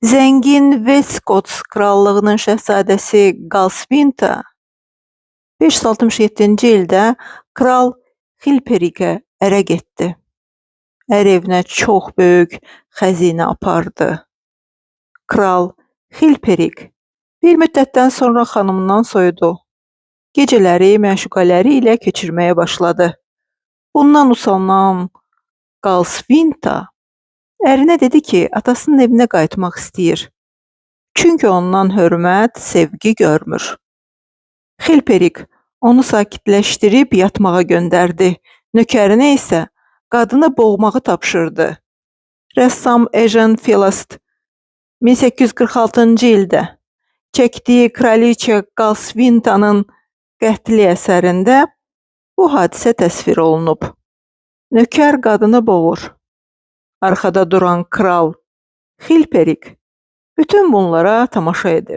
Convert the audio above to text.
Zəngin Vestgots krallığının şəhzadəsi Galsvinta 567-ci ildə kral Xilperikə ərə getdi. Ər evinə çox böyük xəzinə apardı. Kral Xilperik bir müddətdən sonra xanımından soyudu. Gecələri məşuqələri ilə keçirməyə başladı. Bundan usanan Galsvinta ərinə dedi ki, atasının evinə qayıtmaq istəyir. Çünki ondan hörmət, sevgi görmür. Xilperik onu sakitləşdirib yatmağa göndərdi. Nökərinə isə qadını boğmağı tapşırdı. Rəssam Ejen Filast 1846-cı ildə çəkdiyi Kraliçə Galsvinta'nın qətli əsərində bu hadisə təsvir olunub. Nökər qadını boğur. Arxada duran kral Xilperik bütün bunlara tamaşa edir.